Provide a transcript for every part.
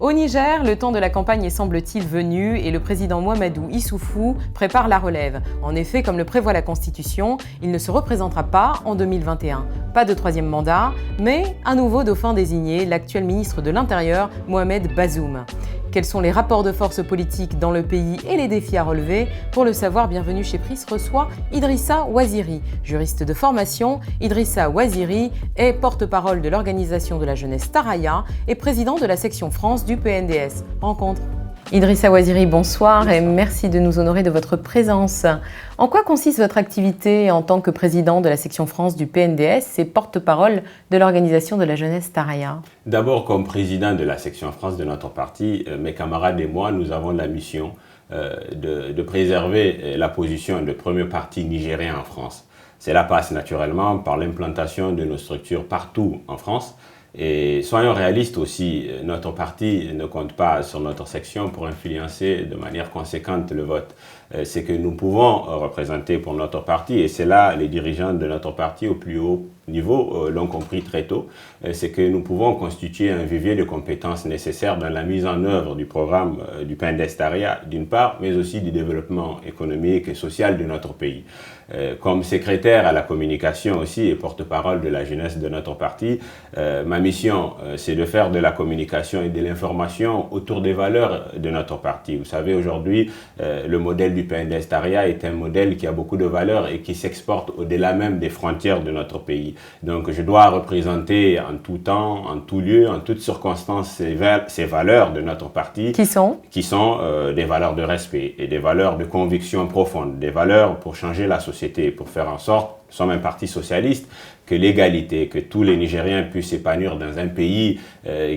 Au Niger, le temps de la campagne est semble-t-il venu et le président Mahamadou Issoufou prépare la relève. En effet, comme le prévoit la Constitution, il ne se représentera pas en 2021. Pas de troisième mandat, mais un nouveau dauphin désigné, l'actuel ministre de l'Intérieur, Mohamed Bazoum. Quels sont les rapports de force politiques dans le pays et les défis à relever? Pour le savoir, bienvenue chez Pris reçoit Idrissa Ouazziri. Juriste de formation, Idrissa Ouazziri est porte-parole de l'organisation de la jeunesse Taraya et président de la section France du PNDS. Rencontre. Idrissa Ouazziri, bonsoir et merci de nous honorer de votre présence. En quoi consiste votre activité en tant que président de la section France du PNDS et porte-parole de l'organisation de la jeunesse Taraya? D'abord, comme président de la section France de notre parti, mes camarades et moi, nous avons la mission de préserver la position de premier parti nigérien en France. Cela passe naturellement par l'implantation de nos structures partout en France. Et soyons réalistes aussi, notre parti ne compte pas sur notre section pour influencer de manière conséquente le vote. C'est que nous pouvons représenter pour notre parti, et c'est là les dirigeants de notre parti au plus haut niveau l'ont compris très tôt, c'est que nous pouvons constituer un vivier de compétences nécessaires dans la mise en œuvre du programme du PNDS Taraya d'une part, mais aussi du développement économique et social de notre pays. Comme secrétaire à la communication aussi et porte-parole de la jeunesse de notre parti, ma mission c'est de faire de la communication et de l'information autour des valeurs de notre parti. Vous savez, aujourd'hui, le modèle du PNDS Taraya est un modèle qui a beaucoup de valeurs et qui s'exporte au-delà même des frontières de notre pays. Donc je dois représenter en tout temps, en tout lieu, en toutes circonstances ces valeurs de notre parti. Qui sont des valeurs de respect et des valeurs de conviction profonde, des valeurs pour changer la société, pour faire en sorte, nous sommes un parti socialiste, que l'égalité, que tous les Nigériens puissent s'épanouir dans un pays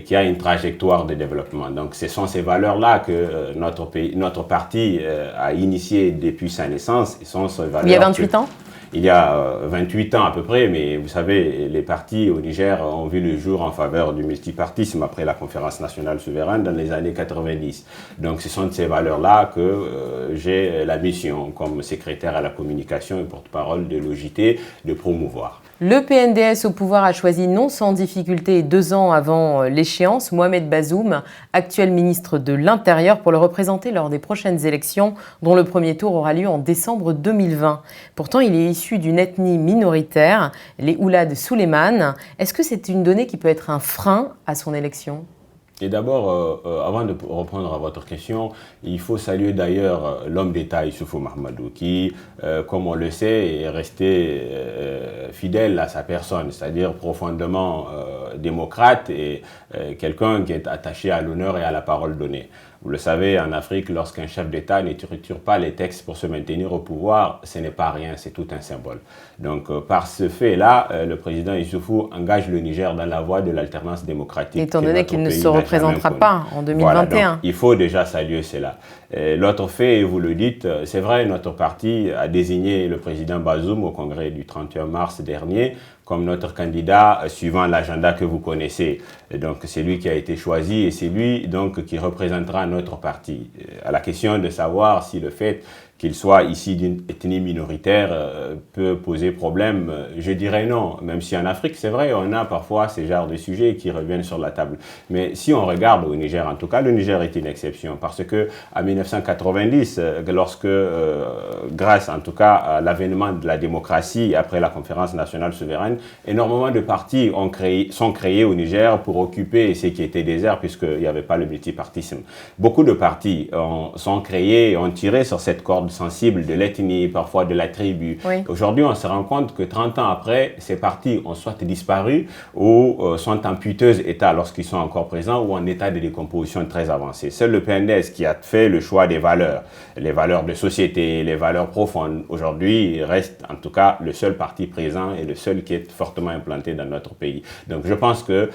qui a une trajectoire de développement. Donc ce sont ces valeurs-là que notre parti a initiées depuis sa naissance. Et sont ces valeurs il y a 28 ans il y a 28 ans à peu près, mais vous savez, les partis au Niger ont vu le jour en faveur du multipartisme après la conférence nationale souveraine dans les années 90. Donc ce sont de ces valeurs-là que j'ai la mission, comme secrétaire à la communication et porte-parole de l'OJT, de promouvoir. Le PNDS au pouvoir a choisi non sans difficulté 2 ans avant l'échéance Mohamed Bazoum, actuel ministre de l'Intérieur, pour le représenter lors des prochaines élections, dont le premier tour aura lieu en décembre 2020. Pourtant, il est issu d'une ethnie minoritaire, les Oulad Souleymane. Est-ce que c'est une donnée qui peut être un frein à son élection ? Et d'abord, avant de répondre à votre question, il faut saluer d'ailleurs l'homme d'État Issoufou Mahamadou qui, comme on le sait, est resté fidèle à sa personne, c'est-à-dire profondément démocrate et quelqu'un qui est attaché à l'honneur et à la parole donnée. Vous le savez, en Afrique, lorsqu'un chef d'État ne triture pas les textes pour se maintenir au pouvoir, ce n'est pas rien, c'est tout un symbole. Donc, par ce fait-là, le président Issoufou engage le Niger dans la voie de l'alternance démocratique. Étant donné qu'il ne se représentera pas en 2021. Voilà, donc, il faut déjà saluer cela. L'autre fait, et vous le dites, c'est vrai, notre parti a désigné le président Bazoum au congrès du 31 mars dernier comme notre candidat suivant l'agenda que vous connaissez. Et donc c'est lui qui a été choisi et c'est lui donc qui représentera notre parti. À la question de savoir si le fait qu'il soit ici d'une ethnie minoritaire peut poser problème, je dirais non. Même si en Afrique, c'est vrai, on a parfois ces genres de sujets qui reviennent sur la table. Mais si on regarde au Niger, en tout cas, le Niger est une exception. Parce que en 1990, lorsque, grâce en tout cas à l'avènement de la démocratie après la conférence nationale souveraine, énormément de partis sont créés au Niger pour occuper ce qui était désert puisqu'il n'y avait pas le multipartisme. Beaucoup de partis sont créés et ont tiré sur cette corde sensible de l'ethnie, parfois de la tribu. Oui. Aujourd'hui, on se rend compte que 30 ans après, ces partis ont soit disparu ou sont en piteux état lorsqu'ils sont encore présents ou en état de décomposition très avancé. Seul le PNDS qui a fait le choix des valeurs, les valeurs de société, les valeurs profondes, aujourd'hui reste en tout cas le seul parti présent et le seul qui est fortement implanté dans notre pays. Donc je pense que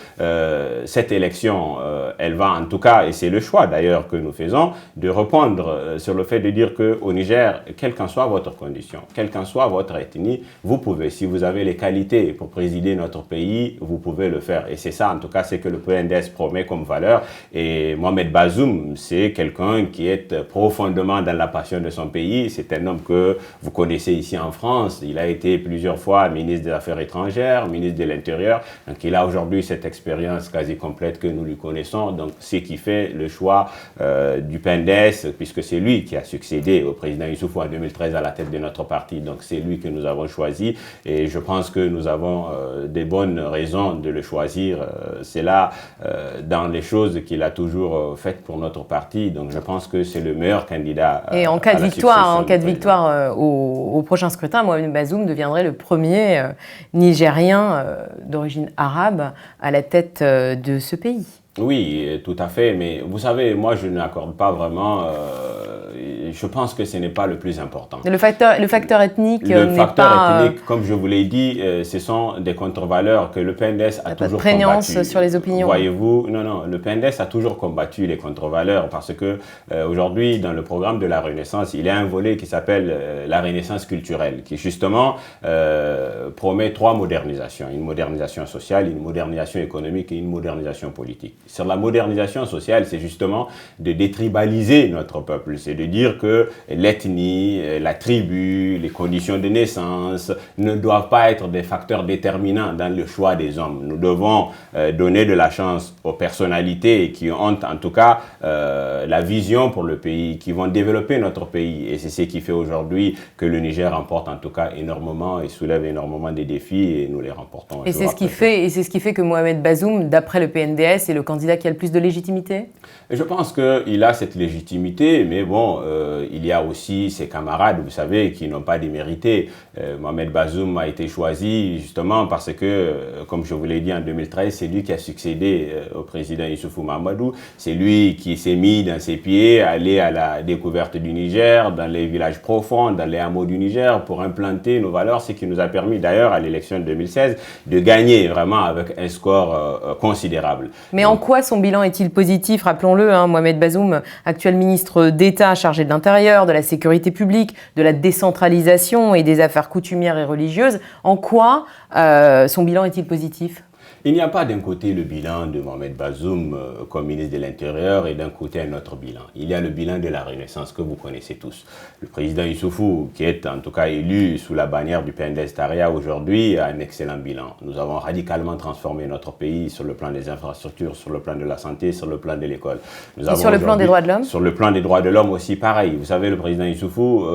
cette élection, elle va en tout cas, et c'est le choix d'ailleurs que nous faisons, de répondre sur le fait de dire qu'au Niger, quelle qu'en soit votre condition, quelle qu'en soit votre ethnie, vous pouvez, si vous avez les qualités pour présider notre pays, vous pouvez le faire. Et c'est ça, en tout cas, c'est que le PNDS promet comme valeur. Et Mohamed Bazoum, c'est quelqu'un qui est profondément dans la passion de son pays. C'est un homme que vous connaissez ici en France. Il a été plusieurs fois ministre des Affaires étrangères, ministre de l'Intérieur. Donc, il a aujourd'hui cette expérience quasi complète que nous lui connaissons. Donc, c'est qui fait le choix du PNDS, puisque c'est lui qui a succédé au président Issoufou en 2013 à la tête de notre parti. Donc, c'est lui que nous avons choisi. Et je pense que nous avons des bonnes raisons de le choisir. C'est là, dans les choses qu'il a toujours faites pour notre parti. Donc, je pense que c'est le meilleur candidat. Et en cas de victoire, au prochain scrutin, Mohamed Bazoum deviendrait le premier Nigérien d'origine arabe à la tête de ce pays. Oui, tout à fait, mais vous savez, moi je n'accorde pas vraiment, je pense que ce n'est pas le plus important. Le facteur ethnique Le facteur ethnique, comme je vous l'ai dit, ce sont des contre-valeurs que le PNDS a toujours combattu. Sur les opinions. Voyez-vous, non, le PNDS a toujours combattu les contre-valeurs parce que aujourd'hui, dans le programme de la Renaissance, il y a un volet qui s'appelle la Renaissance culturelle, qui justement promet 3 modernisations. Une modernisation sociale, une modernisation économique et une modernisation politique. Sur la modernisation sociale, c'est justement de détribaliser notre peuple. C'est de dire que l'ethnie, la tribu, les conditions de naissance ne doivent pas être des facteurs déterminants dans le choix des hommes. Nous devons donner de la chance aux personnalités qui ont en tout cas la vision pour le pays, qui vont développer notre pays. Et c'est ce qui fait aujourd'hui que le Niger remporte en tout cas énormément et soulève énormément des défis et nous les remportons. Et c'est ce qui fait que Mohamed Bazoum, d'après le PNDS, est le candidat qui a le plus de légitimité? Je pense qu'il a cette légitimité, mais bon, il y a aussi ses camarades, vous savez, qui n'ont pas démérité. Mohamed Bazoum a été choisi justement parce que, comme je vous l'ai dit en 2013, c'est lui qui a succédé au président Issoufou Mahamadou. C'est lui qui s'est mis dans ses pieds, aller à la découverte du Niger, dans les villages profonds, dans les hameaux du Niger, pour implanter nos valeurs, ce qui nous a permis d'ailleurs à l'élection de 2016 de gagner vraiment avec un score considérable. Mais en quoi son bilan est-il positif? Rappelons-le, Mohamed Bazoum, actuel ministre d'État chargé de l'Intérieur, de la sécurité publique, de la décentralisation et des affaires coutumières et religieuses. En quoi son bilan est-il positif? Il n'y a pas d'un côté le bilan de Mohamed Bazoum comme ministre de l'Intérieur et d'un côté un autre bilan. Il y a le bilan de la Renaissance que vous connaissez tous. Le président Issoufou, qui est en tout cas élu sous la bannière du PNDS-Taraya aujourd'hui, a un excellent bilan. Nous avons radicalement transformé notre pays sur le plan des infrastructures, sur le plan de la santé, sur le plan de l'école. Et sur le plan des droits de l'homme? Sur le plan des droits de l'homme aussi, pareil. Vous savez, le président Issoufou,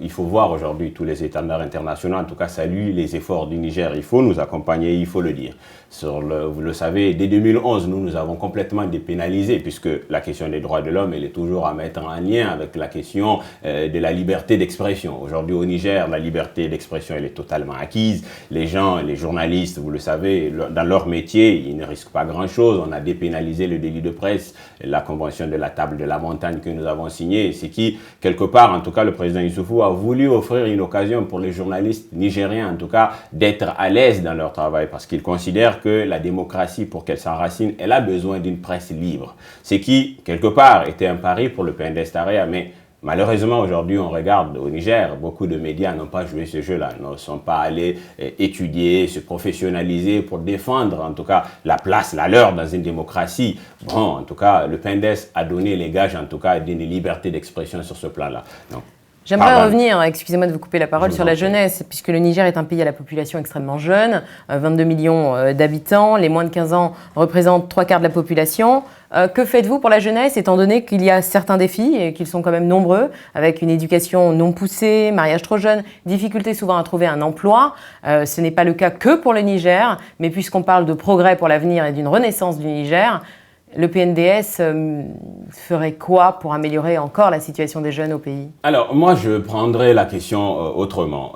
il faut voir aujourd'hui tous les étendards internationaux, en tout cas saluent les efforts du Niger. Il faut nous accompagner, il faut le dire. Vous le savez, dès 2011, nous avons complètement dépénalisé, puisque la question des droits de l'homme, elle est toujours à mettre en lien avec la question de la liberté d'expression. Aujourd'hui, au Niger, la liberté d'expression, elle est totalement acquise. Les gens, les journalistes, vous le savez, dans leur métier, ils ne risquent pas grand-chose. On a dépénalisé le délit de presse, la convention de la table de la montagne que nous avons signée, c'est qui, quelque part, en tout cas, le président Issoufou a voulu offrir une occasion pour les journalistes nigériens, en tout cas, d'être à l'aise dans leur travail, parce qu'ils considèrent que la démocratie, pour qu'elle s'enracine, elle a besoin d'une presse libre. Ce qui, quelque part, était un pari pour le PNDS-Taraya, mais malheureusement, aujourd'hui, on regarde au Niger, beaucoup de médias n'ont pas joué ce jeu-là, ne sont pas allés étudier, se professionnaliser pour défendre, en tout cas, la place, la leur dans une démocratie. Bon, en tout cas, le PNDS a donné les gages, en tout cas, d'une liberté d'expression sur ce plan-là. J'aimerais revenir, excusez-moi de vous couper la parole, sur la jeunesse, puisque le Niger est un pays à la population extrêmement jeune, 22 millions d'habitants, les moins de 15 ans représentent 3/4 de la population. Que faites-vous pour la jeunesse, étant donné qu'il y a certains défis, et qu'ils sont quand même nombreux, avec une éducation non poussée, mariage trop jeune, difficulté souvent à trouver un emploi. Ce n'est pas le cas que pour le Niger, mais puisqu'on parle de progrès pour l'avenir et d'une renaissance du Niger, le PNDS ferait quoi pour améliorer encore la situation des jeunes au pays? Alors, moi, je prendrais la question autrement.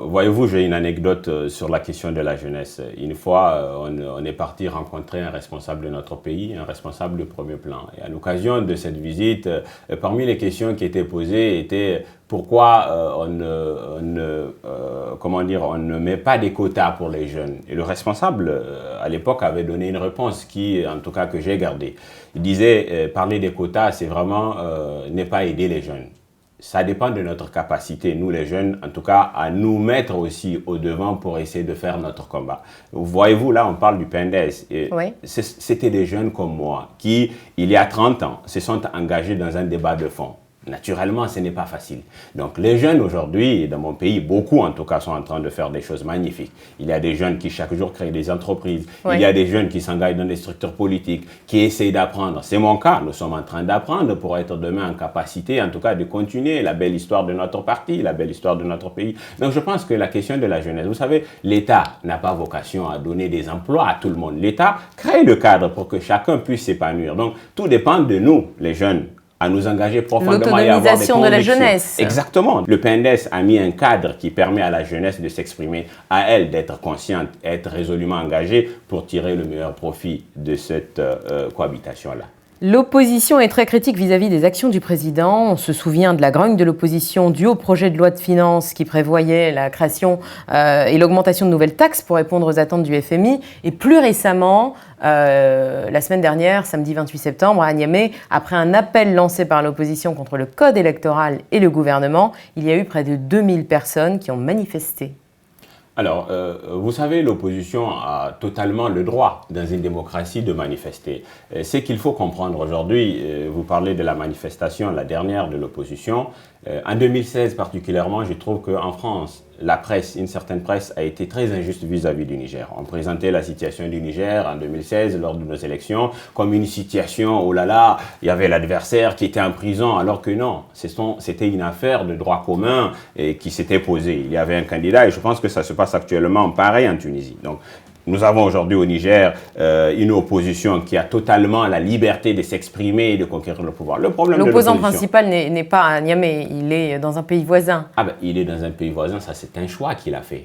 Voyez-vous, j'ai une anecdote sur la question de la jeunesse. Une fois, on est parti rencontrer un responsable de notre pays, un responsable de premier plan. Et à l'occasion de cette visite, parmi les questions qui étaient posées étaient pourquoi on ne met pas des quotas pour les jeunes. Et le responsable, à l'époque, avait donné une réponse qui, en tout cas, que j'ai gardée. Il disait, parler des quotas, c'est vraiment ne pas aider les jeunes. ça dépend de notre capacité, nous les jeunes, en tout cas, à nous mettre aussi au devant pour essayer de faire notre combat. Voyez-vous, là, on parle du PNDES. Oui. C'était des jeunes comme moi qui, il y a 30 ans, se sont engagés dans un débat de fond. Naturellement, ce n'est pas facile. Donc les jeunes aujourd'hui, dans mon pays, beaucoup en tout cas, sont en train de faire des choses magnifiques. Il y a des jeunes qui chaque jour créent des entreprises. Oui. Il y a des jeunes qui s'engagent dans des structures politiques, qui essayent d'apprendre. C'est mon cas, nous sommes en train d'apprendre pour être demain en capacité, en tout cas, de continuer la belle histoire de notre parti, la belle histoire de notre pays. Donc je pense que la question de la jeunesse, vous savez, l'État n'a pas vocation à donner des emplois à tout le monde. L'État crée le cadre pour que chacun puisse s'épanouir. Donc tout dépend de nous, les jeunes, à nous engager profondément et à avoir des convictions. L'autonomisation de la jeunesse. Exactement. Le PNDES a mis un cadre qui permet à la jeunesse de s'exprimer, à elle d'être consciente, être résolument engagée pour tirer le meilleur profit de cette cohabitation-là. L'opposition est très critique vis-à-vis des actions du président. On se souvient de la grogne de l'opposition due au projet de loi de finances qui prévoyait la création et l'augmentation de nouvelles taxes pour répondre aux attentes du FMI. Et plus récemment, la semaine dernière, samedi 28 septembre, à Niamey, après un appel lancé par l'opposition contre le code électoral et le gouvernement, il y a eu près de 2000 personnes qui ont manifesté. Alors, vous savez, l'opposition a totalement le droit, dans une démocratie, de manifester. Ce qu'il faut comprendre aujourd'hui, vous parlez de la manifestation, la dernière de l'opposition. En 2016 particulièrement, je trouve qu'en France, la presse, une certaine presse, a été très injuste vis-à-vis du Niger. On présentait la situation du Niger en 2016, lors de nos élections, comme une situation, oh là là, il y avait l'adversaire qui était en prison, alors que non, c'était une affaire de droit commun qui s'était posée. Il y avait un candidat et je pense que ça se passe actuellement pareil en Tunisie. Donc, nous avons aujourd'hui au Niger une opposition qui a totalement la liberté de s'exprimer et de conquérir le pouvoir. Le problème de l'opposition... L'opposant principal n'est pas à Niamey, il est dans un pays voisin. Ah ben, il est dans un pays voisin, ça c'est un choix qu'il a fait.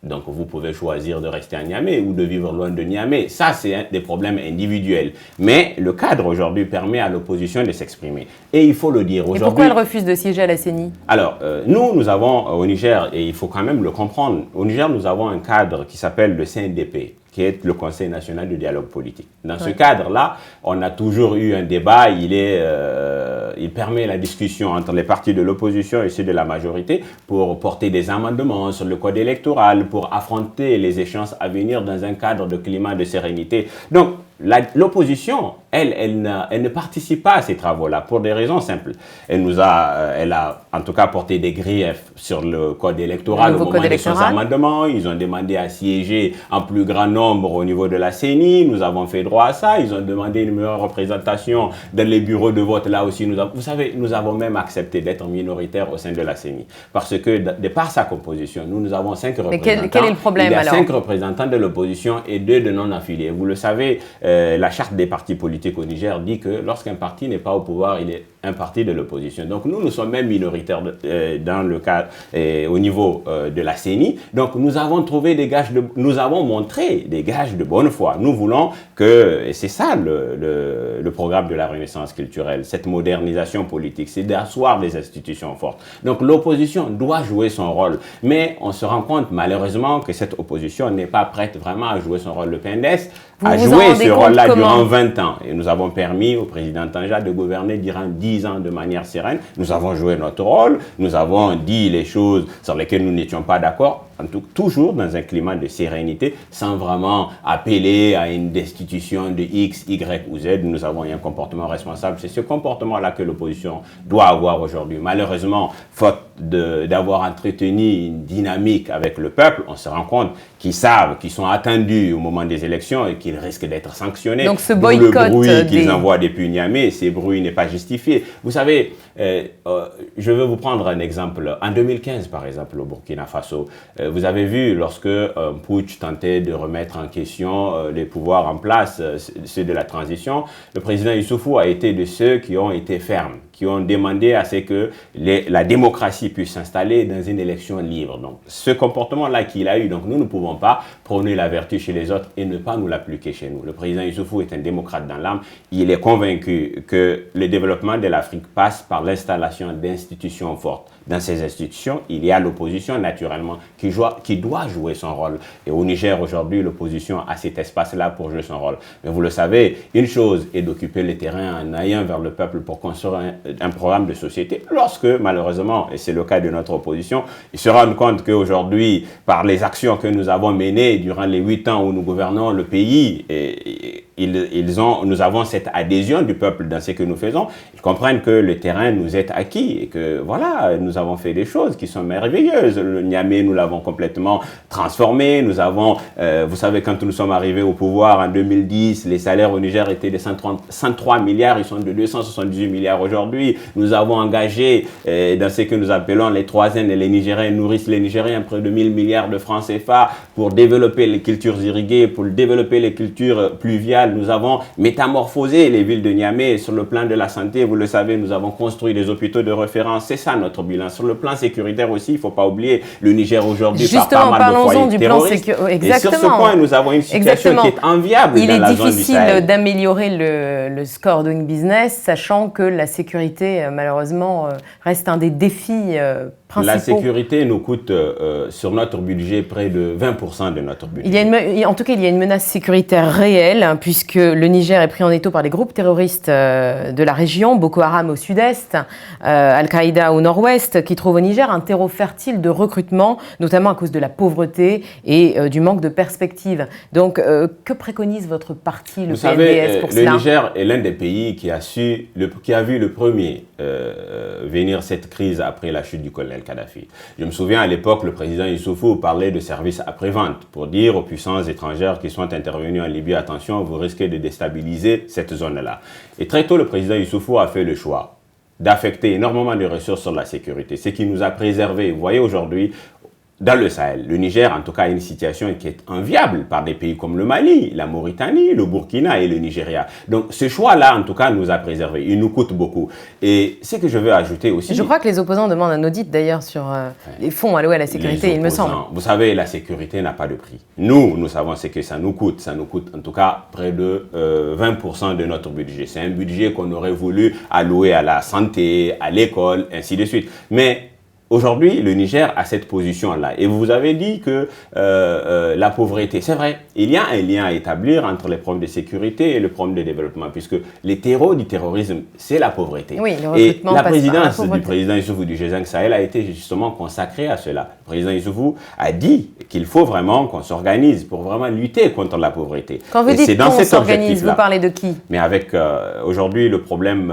Donc vous pouvez choisir de rester à Niamey ou de vivre loin de Niamey. Ça, c'est des problèmes individuels. Mais le cadre aujourd'hui permet à l'opposition de s'exprimer. Et il faut le dire aujourd'hui. Et pourquoi elle refuse de siéger à la CENI? Alors, nous avons au Niger, et il faut quand même le comprendre, au Niger, nous avons un cadre qui s'appelle le CNDP, qui est le Conseil national du dialogue politique. Dans ce cadre-là, on a toujours eu un débat, il permet la discussion entre les partis de l'opposition et ceux de la majorité pour porter des amendements sur le code électoral, pour affronter les échéances à venir dans un cadre de climat de sérénité. Donc, l'opposition, elle ne participe pas à ces travaux-là pour des raisons simples. Elle a en tout cas porté des griefs sur le code électoral au moment de ses amendements. Ils ont demandé à siéger en plus grand nombre au niveau de la CENI. Nous avons fait droit à ça. Ils ont demandé une meilleure représentation dans les bureaux de vote. Là aussi, vous savez, nous avons même accepté d'être minoritaires au sein de la CENI. Parce que, de par sa composition, nous avons 5 représentants. Mais quel est le problème alors? Il y a 5 représentants de l'opposition et 2 de non-affiliés. Vous le savez, la charte des partis politiques au Niger dit que lorsqu'un parti n'est pas au pouvoir, il est un parti de l'opposition. Donc nous sommes même minoritaires dans le cadre au niveau de la CENI. Donc nous avons trouvé nous avons montré des gages de bonne foi. Nous voulons que, et c'est ça le programme de la Renaissance culturelle, cette modernisation politique, c'est d'asseoir des institutions fortes. Donc l'opposition doit jouer son rôle, mais on se rend compte malheureusement que cette opposition n'est pas prête vraiment à jouer son rôle. Le PNDES a joué ce rôle-là durant 20 ans et nous avons permis au président Tanja de gouverner durant 10 ans de manière sereine. Nous avons joué notre rôle, nous avons dit les choses sur lesquelles nous n'étions pas d'accord, toujours dans un climat de sérénité, sans vraiment appeler à une destitution de X, Y ou Z. Nous avons eu un comportement responsable. C'est ce comportement-là que l'opposition doit avoir aujourd'hui. Malheureusement, faute d'avoir entretenu une dynamique avec le peuple, on se rend compte qu'ils savent, qu'ils sont attendus au moment des élections et qu'ils risquent d'être sanctionnés. Donc ce boycott, le bruit qu'ils envoient depuis Niamey, ces bruits n'est pas justifié. Vous savez, je veux vous prendre un exemple. En 2015, par exemple, au Burkina Faso, vous avez vu lorsque Putsch tentait de remettre en question les pouvoirs en place, ceux de la transition, le président Issoufou a été de ceux qui ont été fermes, qui ont demandé à ce que la démocratie puisse s'installer dans une élection libre. Donc, ce comportement-là qu'il a eu, donc nous ne pouvons pas prôner la vertu chez les autres et ne pas nous l'appliquer chez nous. Le président Issoufou est un démocrate dans l'âme. Il est convaincu que le développement de l'Afrique passe par l'installation d'institutions fortes. Dans ces institutions, il y a l'opposition naturellement qui doit jouer son rôle. Et au Niger aujourd'hui, l'opposition a cet espace-là pour jouer son rôle. Mais vous le savez, une chose est d'occuper le terrain en allant vers le peuple pour construire un programme de société. Lorsque, malheureusement, et c'est le cas de notre opposition, ils se rendent compte qu'aujourd'hui, par les actions que nous avons menées durant les 8 ans où nous gouvernons le pays, nous avons cette adhésion du peuple dans ce que nous faisons. Ils comprennent que le terrain nous est acquis et que voilà, nous avons fait des choses qui sont merveilleuses. Le Niamey, nous l'avons complètement transformé. Nous avons, vous savez, quand nous sommes arrivés au pouvoir en 2010, les salaires au Niger étaient de 103 milliards, ils sont de 278 milliards aujourd'hui. Nous avons engagé dans ce que nous appelons les 3N et les Nigériens nourrissent les Nigériens près de 1000 milliards de francs CFA pour développer les cultures irriguées, pour développer les cultures pluviales. Nous avons métamorphosé les villes de Niamey sur le plan de la santé. Vous le savez, nous avons construit des hôpitaux de référence. C'est ça notre bilan. Sur le plan sécuritaire aussi, il ne faut pas oublier le Niger aujourd'hui par pas mal de foyers terroristes. Et sur ce point, nous avons une situation qui est enviable dans la zone du Sahel. Il est difficile d'améliorer le score doing business, sachant que la sécurité, malheureusement, reste un des défis principaux. La sécurité nous coûte sur notre budget près de 20% de notre budget. En tout cas, il y a une menace sécuritaire réelle, hein, puisque le Niger est pris en étau par des groupes terroristes de la région, Boko Haram au sud-est, Al-Qaïda au nord-ouest, qui trouvent au Niger un terreau fertile de recrutement, notamment à cause de la pauvreté et du manque de perspectives. Donc, que préconise votre parti, le PNDS, pour cela ? Le Niger est l'un des pays qui a vu le premier venir cette crise après la chute du colonel Kadhafi. Je me souviens à l'époque, le président Issoufou parlait de services après-vente pour dire aux puissances étrangères qui sont intervenues en Libye, attention, vous risquez de déstabiliser cette zone-là. Et très tôt, le président Issoufou a fait le choix d'affecter énormément de ressources sur la sécurité, ce qui nous a préservés. Vous voyez aujourd'hui, dans le Sahel, le Niger, en tout cas, a une situation qui est enviable par des pays comme le Mali, la Mauritanie, le Burkina et le Nigeria. Donc, ce choix-là, en tout cas, nous a préservés. Il nous coûte beaucoup. Et ce que je veux ajouter aussi... Je crois que les opposants demandent un audit, d'ailleurs, sur les fonds alloués à la sécurité, il me semble. Vous savez, la sécurité n'a pas de prix. Nous savons ce que ça nous coûte. Ça nous coûte, en tout cas, près de 20% de notre budget. C'est un budget qu'on aurait voulu allouer à la santé, à l'école, ainsi de suite. Mais... aujourd'hui, le Niger a cette position-là. Et vous avez dit que la pauvreté, c'est vrai, il y a un lien à établir entre les problèmes de sécurité et le problème de développement, puisque les terreaux du terrorisme, c'est la pauvreté. Oui, le recrutement et la présidence du président Issoufou du G5 Sahel a été justement consacrée à cela. Le président Issoufou a dit qu'il faut vraiment qu'on s'organise pour vraiment lutter contre la pauvreté. Quand vous dites qu'on s'organise, vous parlez de qui? Mais avec aujourd'hui le problème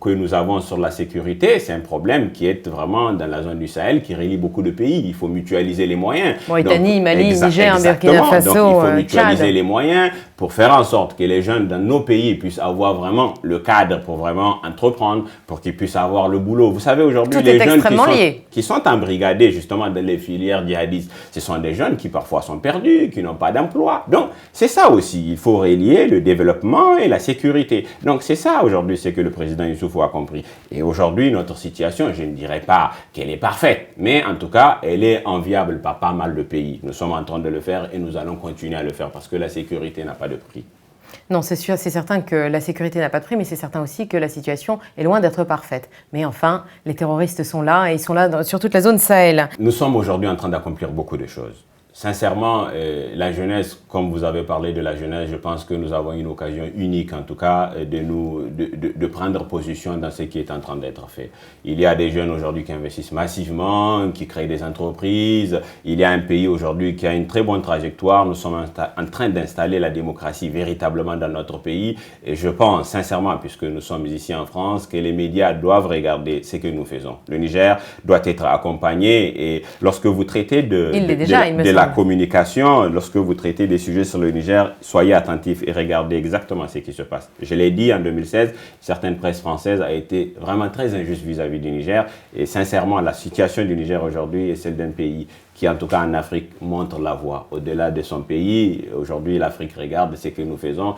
que nous avons sur la sécurité, c'est un problème qui est vraiment dans la zone du Sahel qui relie beaucoup de pays. Il faut mutualiser les moyens. Mauritanie, Mali, Niger, Burkina Faso, donc, il faut mutualiser les moyens pour faire en sorte que les jeunes dans nos pays puissent avoir vraiment le cadre pour vraiment entreprendre, pour qu'ils puissent avoir le boulot. Vous savez, aujourd'hui, les jeunes qui sont embrigadés justement dans les filières djihadistes, ce sont des jeunes qui parfois sont perdus, qui n'ont pas d'emploi. Donc, c'est ça aussi. Il faut relier le développement et la sécurité. Donc, c'est ça aujourd'hui ce que le président Issoufou a compris. Et aujourd'hui, notre situation, je ne dirais pas qu'elle est parfaite, mais en tout cas, elle est enviable par pas mal de pays. Nous sommes en train de le faire et nous allons continuer à le faire parce que la sécurité n'a pas de prix. Non, c'est sûr, c'est certain que la sécurité n'a pas de prix, mais c'est certain aussi que la situation est loin d'être parfaite. Mais enfin, les terroristes sont là et ils sont là sur toute la zone Sahel. Nous sommes aujourd'hui en train d'accomplir beaucoup de choses. Sincèrement, la jeunesse, comme vous avez parlé de la jeunesse, je pense que nous avons une occasion unique, en tout cas, de prendre position dans ce qui est en train d'être fait. Il y a des jeunes aujourd'hui qui investissent massivement, qui créent des entreprises. Il y a un pays aujourd'hui qui a une très bonne trajectoire. Nous sommes en train d'installer la démocratie véritablement dans notre pays. Et je pense sincèrement, puisque nous sommes ici en France, que les médias doivent regarder ce que nous faisons. Le Niger doit être accompagné. Et lorsque vous traitez de la communication, lorsque vous traitez des sujets sur le Niger, soyez attentifs et regardez exactement ce qui se passe. Je l'ai dit en 2016, certaines presses françaises a été vraiment très injuste vis-à-vis du Niger. Et sincèrement, la situation du Niger aujourd'hui est celle d'un pays qui, en tout cas en Afrique, montre la voie. Au-delà de son pays, aujourd'hui, l'Afrique regarde ce que nous faisons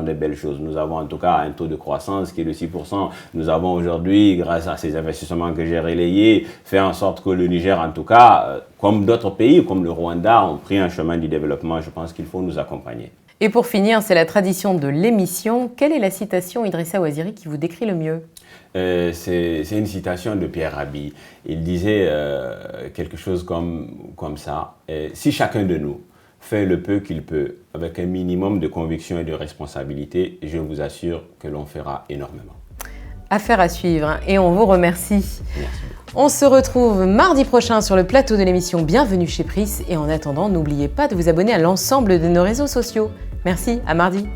des belles choses. Nous avons en tout cas un taux de croissance qui est de 6%. Nous avons aujourd'hui, grâce à ces investissements que j'ai relayés, fait en sorte que le Niger, en tout cas, comme d'autres pays, comme le Rwanda, ont pris un chemin du développement. Je pense qu'il faut nous accompagner. Et pour finir, c'est la tradition de l'émission. Quelle est la citation, Idrissa Ouazziri, qui vous décrit le mieux ? C'est une citation de Pierre Rabhi. Il disait quelque chose comme ça. Si chacun de nous fait le peu qu'il peut, avec un minimum de conviction et de responsabilité, je vous assure que l'on fera énormément. Affaire à suivre et on vous remercie. Merci. On se retrouve mardi prochain sur le plateau de l'émission Bienvenue chez Pris et en attendant, n'oubliez pas de vous abonner à l'ensemble de nos réseaux sociaux. Merci, à mardi.